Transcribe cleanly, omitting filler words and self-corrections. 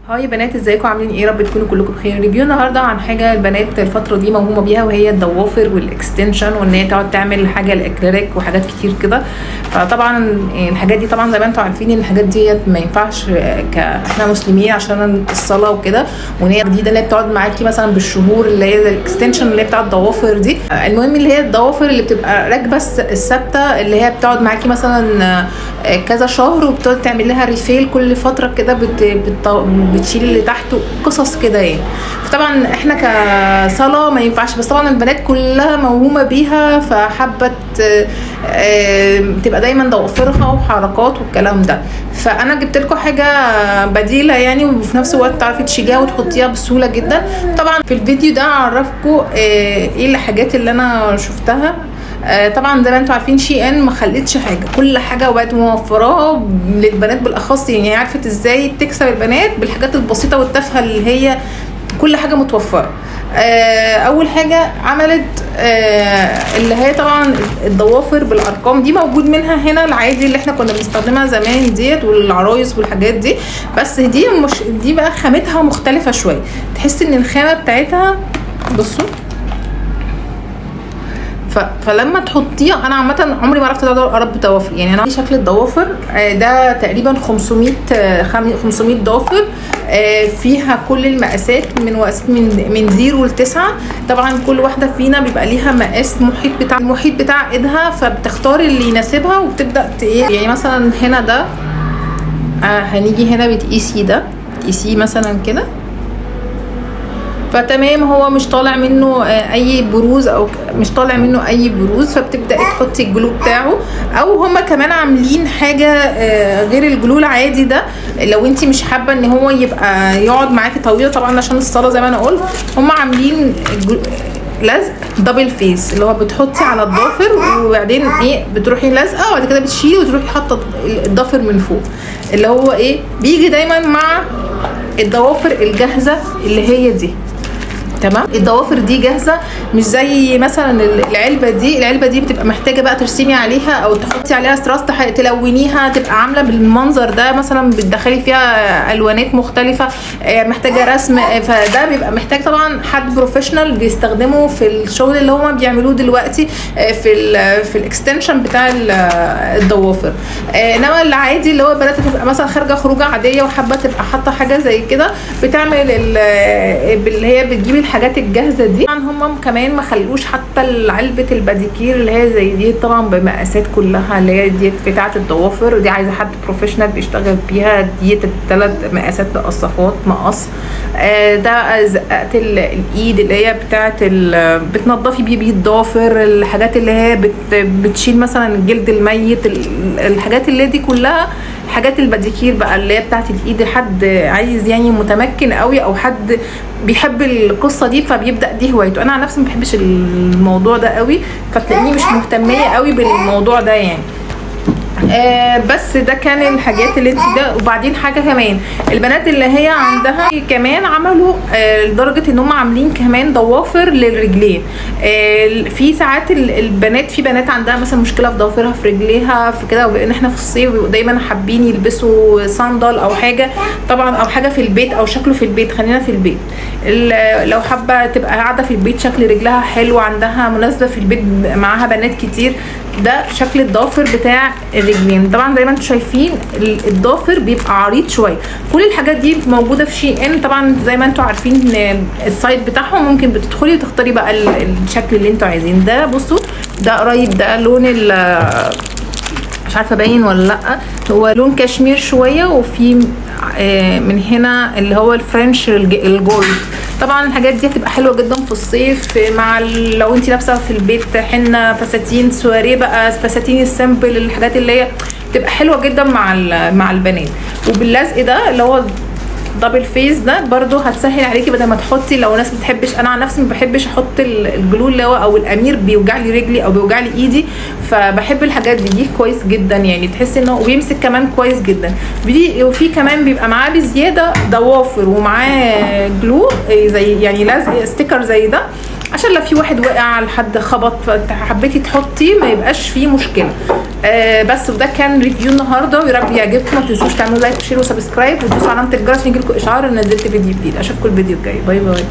هاي بنات، ازيكم عاملين ايه؟ رب تكونوا كلكم بخير. ريفيو النهارده عن حاجه البنات الفتره دي موهومه بيها، وهي الضوافر والاكستنشن، وان هي تقعد تعمل حاجه الاكريليك وحاجات كتير كده. فطبعا الحاجات دي طبعا زي ما انتم عارفين ان الحاجات دي ما ينفعش احنا مسلمين عشان الصلاه وكده، وان هي جديده اللي هي بتقعد معاكي مثلا بالشهور، اللي هي الاكستنشن اللي هي بتاع الضوافر دي. المهم اللي هي الضوافر اللي بتبقى راكبه الثابته، اللي هي بتقعد معاكي مثلا كذا شهر، وبتقعد تعمل لها ريفيل كل فتره كده، بتشيل اللي تحته قصص كده يعني. فطبعا احنا كصلاه ما ينفعش، بس طبعا البنات كلها موهومه بيها، فحبت تبقى دايما ضوافرها وحركات والكلام ده. فانا جبت لكم حاجه بديله يعني، وفي نفس الوقت تعرفي تشيليها وتحطيها بسهوله جدا. طبعا في الفيديو ده هعرفكم ايه الحاجات اللي انا شفتها. طبعا زي ما انتم عارفين SHEIN ما خلتش حاجه، كل حاجه وبقت موفراها للبنات بالاخص، يعني عرفت ازاي تكسب البنات بالحاجات البسيطه والتافهه اللي هي كل حاجه متوفره. اول حاجه عملت اللي هي طبعا الضوافر بالارقام دي، موجود منها هنا العادي اللي احنا كنا بنستخدمها زمان ديت، والعرايس والحاجات دي، بس دي مش دي بقى خامتها مختلفه شويه، تحس ان الخامه بتاعتها بصوا. فلما تحطيها، انا عامه عمري ما عرفت اربي ضوافر، يعني انا شكل الضوافر ده تقريبا 500 ضافر، فيها كل المقاسات من 0 ل 9. طبعا كل واحده فينا بيبقى ليها مقاس المحيط بتاع ايدها، فبتختار اللي يناسبها وبتبدا يعني مثلا هنا ده هنيجي هنا بتقيسي ده، تقيسيه مثلا كده، فتمام هو مش طالع منه اي بروز، او مش طالع منه اي بروز، فبتبداي تحطي الجلو بتاعه. او هما كمان عاملين حاجه غير الجلو العادي ده، لو انت مش حابه ان هو يبقى يقعد معاكي طويل، طبعا عشان الصلاه زي ما انا قلت، هما عاملين لزق دبل فيس، اللي هو بتحطي على الضافر وبعدين ايه بتروحي لازقه، وبعد كده بتشيلي وتروحي حاطه الضافر من فوق، اللي هو ايه بيجي دايما مع الضوافر الجاهزه اللي هي دي. تمام، الضوافر دي جاهزه، مش زي مثلا العلبه دي بتبقى محتاجه بقى ترسمي عليها او تحطي عليها ستراس تلونيها، تبقى عامله بالمنظر ده، مثلا بتدخلي فيها الوانات مختلفه، محتاجه رسم، فده بيبقى محتاج طبعا حد بروفيشنال بيستخدمه في الشغل اللي هما بيعملوه دلوقتي في الاكستنشن بتاع الضوافر. انما العادي اللي هو بنات تبقى مثلا خارجه خروجه عاديه وحابه تبقى حاطه حاجه زي كده، بتعمل اللي هي بتجيب الحاجات الجاهزه دي. طبعا هم كمان ما خلوش حتى علبه الباديكير اللي هي زي دي، طبعا بمقاسات كلها، اللي هي دي بتاعه الضوافر دي عايزه حد بروفيشنال بيشتغل بيها، دي 3 مقاسات بقصافات مقص. ده زقات الايد اللي هي بتاعه بتنضفي بيه الضوافر، الحاجات اللي هي بتشيل مثلا الجلد الميت، الحاجات اللي دي كلها حاجات الباديكير بقى اللي هي بتاعه الايد، حد عايز يعني متمكن قوي او حد بيحب القصه دي فبيبدا دي هوايته. انا عن نفسي ما بحبش الموضوع ده قوي، فتلاقيني مش مهتميه قوي بالموضوع ده يعني. بس ده كان الحاجات اللي انت ده. وبعدين حاجه كمان، البنات اللي هي عندها كمان عملوا لدرجه ان هم عاملين كمان ضوافر للرجلين. في ساعات البنات، في بنات عندها مثلا مشكله في ضوافرها في رجليها في كده، وان احنا في الصيف دايما حابين يلبسوا صندل او حاجه، طبعا او حاجه في البيت او شكله في البيت. خلينا في البيت، لو حابه تبقى قاعده في البيت شكل رجلها حلو، عندها مناسبه في البيت معاها بنات كتير، ده شكل الضافر بتاع الرجلين. طبعا زي ما انتم شايفين الضافر بيبقى عريض شويه. كل الحاجات دي موجوده في SHEIN. طبعا زي ما انتم عارفين السايت بتاعهم ممكن بتدخلي وتختاري بقى الشكل اللي انتم عايزين. ده بصوا ده قريب، ده لون مش عارفه باين ولا لا، هو لون كشمير شويه، وفي من هنا اللي هو الفرنش الجولد. طبعا الحاجات دي هتبقى حلوه جدا في الصيف، مع لو انت لابسه في البيت حنه، فساتين سواريه بقى، فساتين السامبل، الحاجات اللي هي بتبقى حلوه جدا مع البنات. وباللزق ده اللي هو دبل فيس ده برضو هتسهل عليكي، بدل ما تحطي، لو ناس بتحبش، انا عن نفسي ما بحبش احط الجلو اللي هو او الامير بيوجع لي رجلي او بيوجع لي ايدي، فبحب الحاجات دي كويس جدا يعني، تحسي انه وبيمسك كمان كويس جدا. وفي كمان بيبقى معاه بزياده ضوافر ومعاه جلو زي يعني لازق ستيكر زي ده، عشان لو في واحد وقع على حد خبط فحبيتي تحطي ما يبقاش فيه مشكله. بس وده كان ريفيو النهارده، ويا رب يعجبكم. ما تنسوش تعملوا لايك وشير وسبسكرايب وتدوسوا علامه الجرس عشان يجيلكم اشعار ان نزلت فيديو جديد. اشوفكم الفيديو الجاي. باي باي.